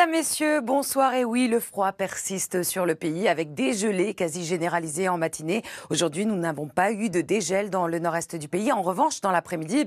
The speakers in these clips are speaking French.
Mesdames, Messieurs, bonsoir. Et oui, le froid persiste sur le pays avec des gelées quasi généralisées en matinée. Aujourd'hui, nous n'avons pas eu de dégel dans le nord-est du pays. En revanche, dans l'après-midi,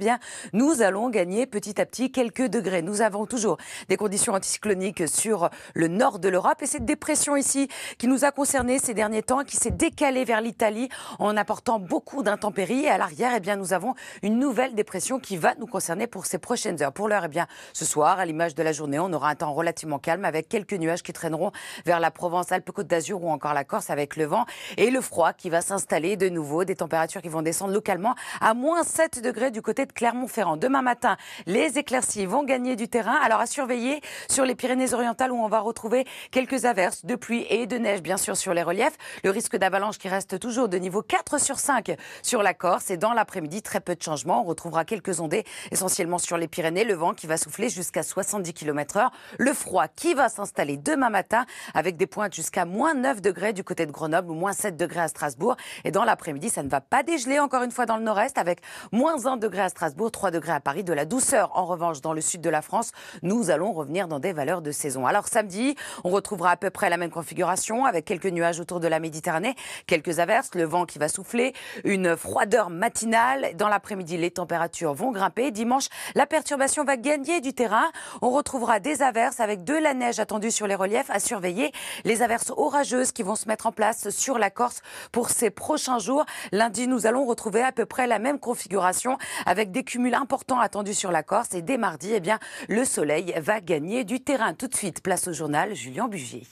nous allons gagner petit à petit quelques degrés. Nous avons toujours des conditions anticycloniques sur le nord de l'Europe. Et cette dépression ici qui nous a concernés ces derniers temps, qui s'est décalée vers l'Italie en apportant beaucoup d'intempéries. Et à l'arrière, nous avons une nouvelle dépression qui va nous concerner pour ces prochaines heures. Pour l'heure, ce soir, à l'image de la journée, on aura un temps relativement calme avec quelques nuages qui traîneront vers la Provence, Alpes-Côte d'Azur ou encore la Corse avec le vent et le froid qui va s'installer de nouveau. Des températures qui vont descendre localement à moins 7 degrés du côté de Clermont-Ferrand. Demain matin, les éclaircies vont gagner du terrain. Alors à surveiller sur les Pyrénées-Orientales où on va retrouver quelques averses de pluie et de neige bien sûr sur les reliefs. Le risque d'avalanche qui reste toujours de niveau 4 sur 5 sur la Corse et dans l'après-midi, très peu de changements. On retrouvera quelques ondées essentiellement sur les Pyrénées. Le vent qui va souffler jusqu'à 70 km/h. Le froid qui va s'installer demain matin avec des pointes jusqu'à moins 9 degrés du côté de Grenoble ou moins 7 degrés à Strasbourg. Et dans l'après-midi, ça ne va pas dégeler encore une fois dans le nord-est avec moins 1 degré à Strasbourg, 3 degrés à Paris. De la douceur en revanche dans le sud de la France. Nous allons revenir dans des valeurs de saison. Alors samedi, on retrouvera à peu près la même configuration avec quelques nuages autour de la Méditerranée, quelques averses, le vent qui va souffler, une froideur matinale. Dans l'après-midi, les températures vont grimper. Dimanche, la perturbation va gagner du terrain. On retrouvera des averses avec de la neige attendue sur les reliefs à surveiller. Les averses orageuses qui vont se mettre en place sur la Corse pour ces prochains jours. Lundi, nous allons retrouver à peu près la même configuration avec des cumuls importants attendus sur la Corse. Et dès mardi, le soleil va gagner du terrain. Tout de suite, place au journal, Julien Bugier.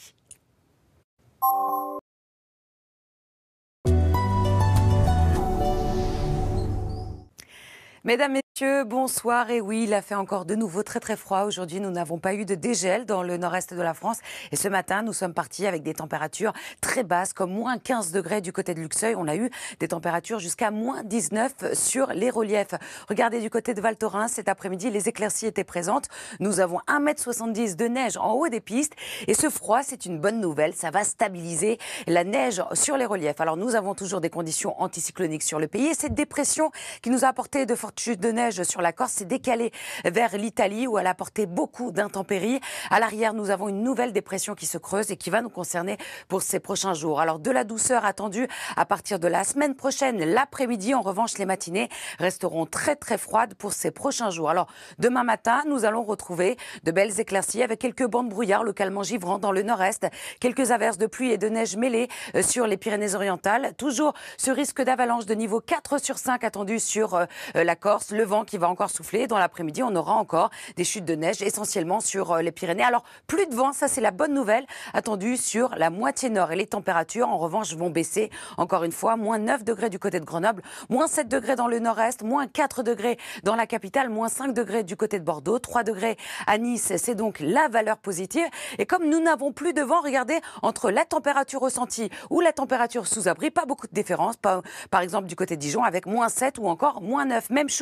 Mesdames, Messieurs, bonsoir. Et oui, il a fait encore de nouveau très très froid. Aujourd'hui, nous n'avons pas eu de dégel dans le nord-est de la France. Et ce matin, nous sommes partis avec des températures très basses, comme moins 15 degrés du côté de Luxeuil. On a eu des températures jusqu'à moins 19 sur les reliefs. Regardez du côté de Val Thorens, cet après-midi, les éclaircies étaient présentes. Nous avons 1,70 m de neige en haut des pistes. Et ce froid, c'est une bonne nouvelle. Ça va stabiliser la neige sur les reliefs. Alors, nous avons toujours des conditions anticycloniques sur le pays. Et cette dépression qui nous a apporté de fortes chute de neige sur la Corse s'est décalée vers l'Italie où elle a apporté beaucoup d'intempéries. À l'arrière, nous avons une nouvelle dépression qui se creuse et qui va nous concerner pour ces prochains jours. Alors de la douceur attendue à partir de la semaine prochaine, l'après-midi. En revanche, les matinées resteront très très froides pour ces prochains jours. Alors demain matin, nous allons retrouver de belles éclaircies avec quelques bancs de brouillard localement givrants dans le nord-est, quelques averses de pluie et de neige mêlées sur les Pyrénées-Orientales. Toujours ce risque d'avalanche de niveau 4 sur 5 attendu sur la Corse, le vent qui va encore souffler. Dans l'après-midi, on aura encore des chutes de neige essentiellement sur les Pyrénées. Alors, plus de vent, ça c'est la bonne nouvelle, attendue sur la moitié nord. Et les températures, en revanche, vont baisser. Encore une fois, moins 9 degrés du côté de Grenoble, moins 7 degrés dans le nord-est, moins 4 degrés dans la capitale, moins 5 degrés du côté de Bordeaux, 3 degrés à Nice. C'est donc la valeur positive. Et comme nous n'avons plus de vent, regardez, entre la température ressentie ou la température sous abri, pas beaucoup de différence. Par exemple, du côté de Dijon, avec moins 7 ou encore moins 9. Même chose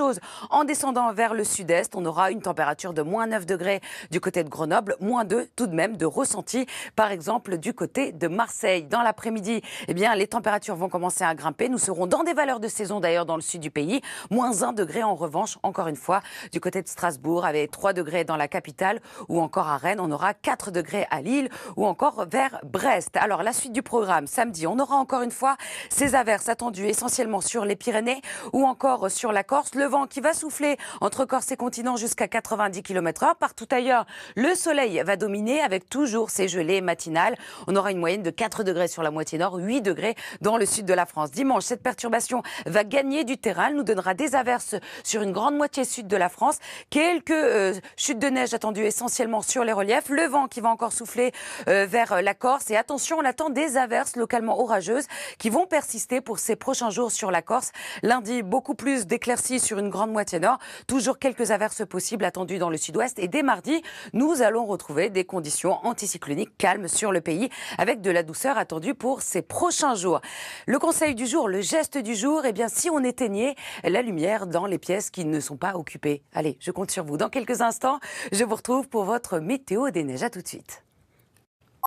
en descendant vers le sud-est, on aura une température de moins 9 degrés du côté de Grenoble, moins 2 tout de même de ressenti, par exemple du côté de Marseille. Dans l'après-midi, les températures vont commencer à grimper. Nous serons dans des valeurs de saison d'ailleurs dans le sud du pays. Moins 1 degré en revanche, encore une fois, du côté de Strasbourg, avec 3 degrés dans la capitale ou encore à Rennes. On aura 4 degrés à Lille ou encore vers Brest. Alors la suite du programme, samedi, on aura encore une fois ces averses attendues essentiellement sur les Pyrénées ou encore sur la Corse. Le vent qui va souffler entre Corse et continent jusqu'à 90 km/h. Partout ailleurs, le soleil va dominer avec toujours ces gelées matinales. On aura une moyenne de 4 degrés sur la moitié nord, 8 degrés dans le sud de la France. Dimanche, cette perturbation va gagner du terrain. Elle nous donnera des averses sur une grande moitié sud de la France. Quelques chutes de neige attendues essentiellement sur les reliefs. Le vent qui va encore souffler vers la Corse. Et attention, on attend des averses localement orageuses qui vont persister pour ces prochains jours sur la Corse. Lundi, beaucoup plus d'éclaircies sur une grande moitié nord. Toujours quelques averses possibles attendues dans le sud-ouest. Et dès mardi, nous allons retrouver des conditions anticycloniques calmes sur le pays avec de la douceur attendue pour ces prochains jours. Le conseil du jour, le geste du jour, si on éteignait la lumière dans les pièces qui ne sont pas occupées. Allez, je compte sur vous. Dans quelques instants, je vous retrouve pour votre météo des neiges. À tout de suite.